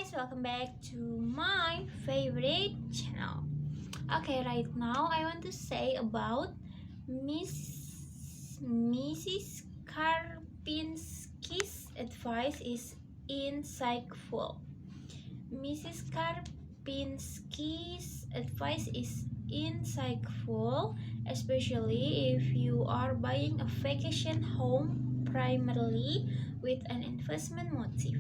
guys, welcome back to my favorite channel. Okay, right now I want to say about Mrs. Karpinski's advice is insightful. Mrs. Karpinski's advice is insightful, especially if you are buying a vacation home primarily with an investment motive.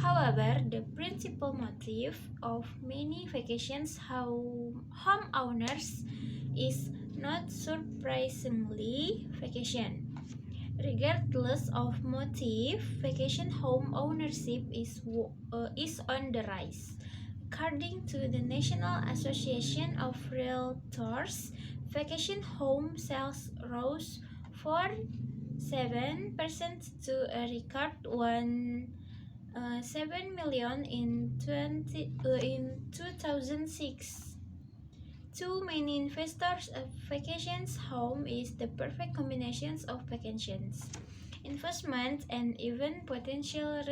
However, the principal motive of many vacations homeowners is not surprisingly vacation. Regardless of motive, vacation home ownership is on the rise. According to the National Association of Realtors, vacation home sales rose 47% to a record 7 million in 2006. To many investors, a vacations home is the perfect combination of vacations, investment, and even potential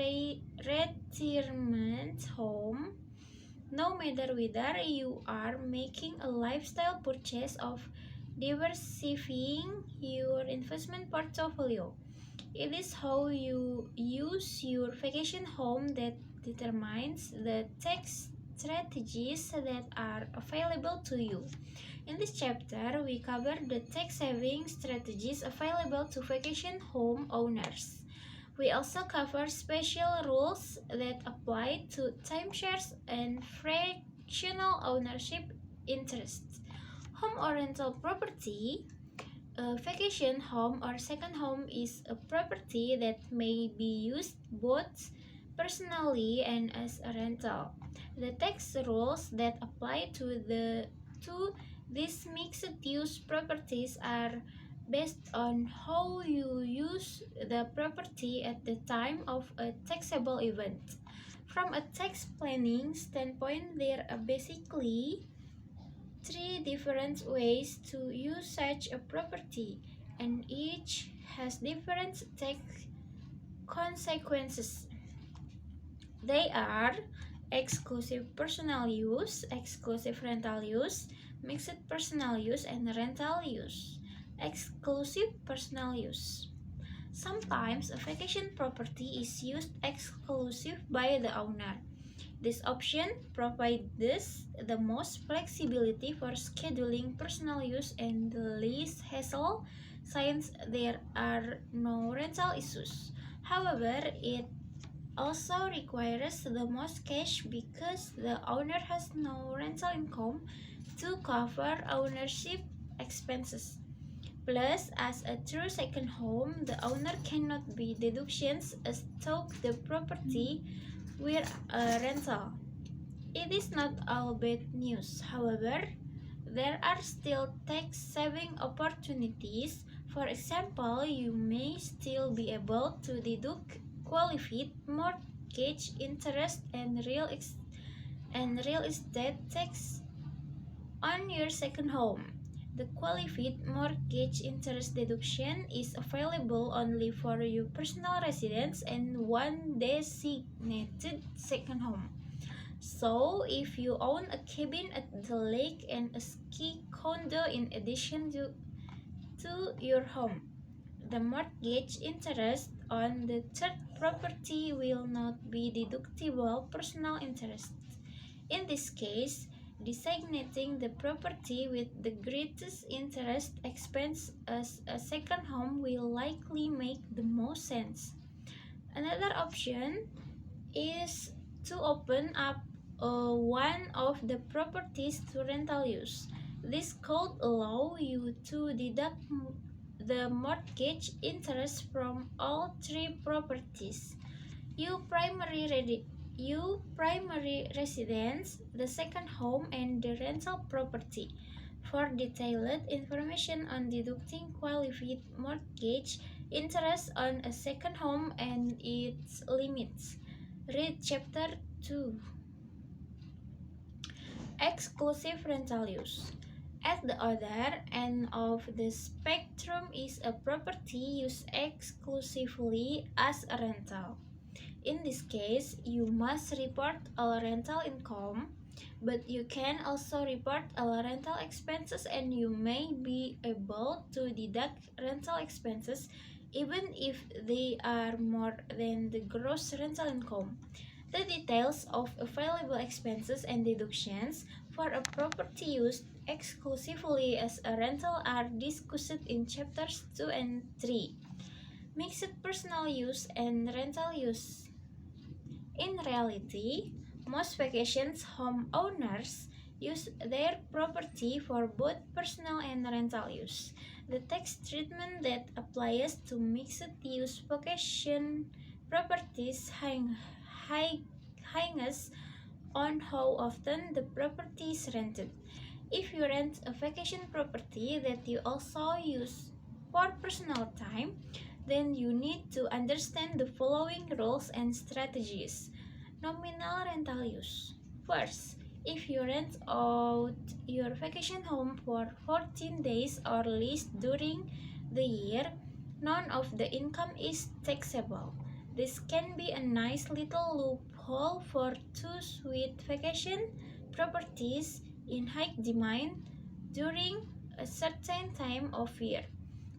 retirement home. No matter whether you are making a lifestyle purchase of diversifying your investment portfolio, it is how you use your vacation home that determines the tax strategies that are available to you. In this chapter, we cover the tax-saving strategies available to vacation home owners. We also cover special rules that apply to timeshares and fractional ownership interests. Home or rental property. A vacation home or second home is a property that may be used both personally and as a rental. The tax rules that apply to these mixed-use properties are based on how you use the property at the time of a taxable event. From a tax planning standpoint, there are basically three different ways to use such a property, and each has different tax consequences. They are exclusive personal use, exclusive rental use, mixed personal use, and rental use. Exclusive personal use. Sometimes a vacation property is used exclusive by the owner. This option provides the most flexibility for scheduling personal use and the least hassle since there are no rental issues. However, it also requires the most cash because the owner has no rental income to cover ownership expenses. Plus, as a true second home, the owner cannot be deductions stock the property with a rental. It is not all bad news. However, there are still tax-saving opportunities. For example, you may still be able to deduct qualified mortgage interest and real estate tax on your second home. The qualified mortgage interest deduction is available only for your personal residence and one designated second home. So, if you own a cabin at the lake and a ski condo in addition to your home, the mortgage interest on the third property will not be deductible personal interest. In this case, designating the property with the greatest interest expense as a second home will likely make the most sense. Another option is to open up one of the properties to rental use. This could allow you to deduct the mortgage interest from all three properties. You primary residence, the second home, and the rental property. For detailed information on deducting qualified mortgage interest on a second home and its limits, read Chapter 2. Exclusive rental use. At the other end of the spectrum is a property used exclusively as a rental. In this case, you must report all rental income, but you can also report all rental expenses, and you may be able to deduct rental expenses even if they are more than the gross rental income. The details of available expenses and deductions for a property used exclusively as a rental are discussed in chapters 2 and 3. Mixed personal use and rental use. In reality, most vacations homeowners use their property for both personal and rental use. The tax treatment that applies to mixed-use vacation properties hangs on how often the property is rented. If you rent a vacation property that you also use for personal time, then you need to understand the following rules and strategies. Nominal rental use. First, if you rent out your vacation home for 14 days or less during the year, none of the income is taxable. This can be a nice little loophole for two sweet vacation properties in high demand during a certain time of year.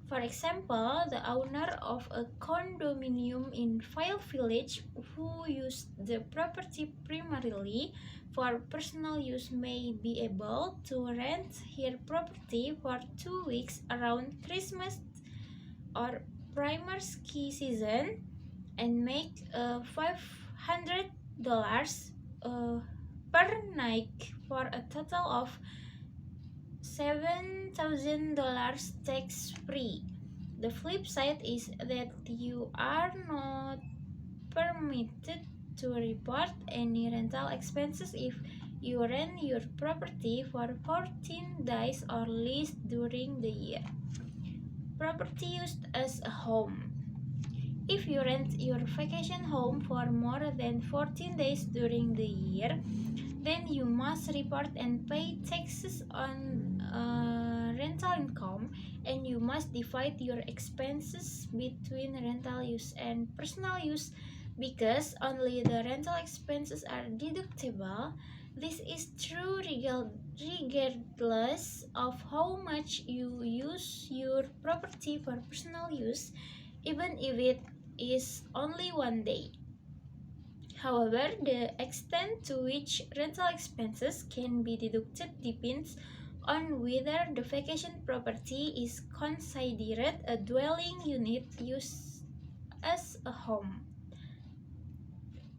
For example, the owner of a condominium in File Village who used the property primarily for personal use may be able to rent her property for 2 weeks around Christmas or primer ski season and make $500 per night for a total of $7,000 tax free. The flip side is that you are not permitted to report any rental expenses if you rent your property for 14 days or less during the year. Property used as a home. If you rent your vacation home for more than 14 days during the year, then you must report and pay taxes on rental income, and you must divide your expenses between rental use and personal use because only the rental expenses are deductible. This is true regardless of how much you use your property for personal use, even if it is only 1 day. However, the extent to which rental expenses can be deducted depends on whether the vacation property is considered a dwelling unit used as a home.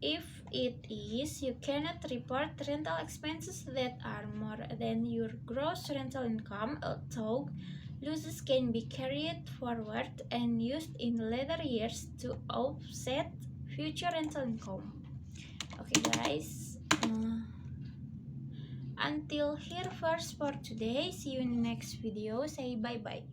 If it is, you cannot report rental expenses that are more than your gross rental income, although losses can be carried forward and used in later years to offset future rental income. Okay guys, until here first for today. See you in the next video. Say bye bye.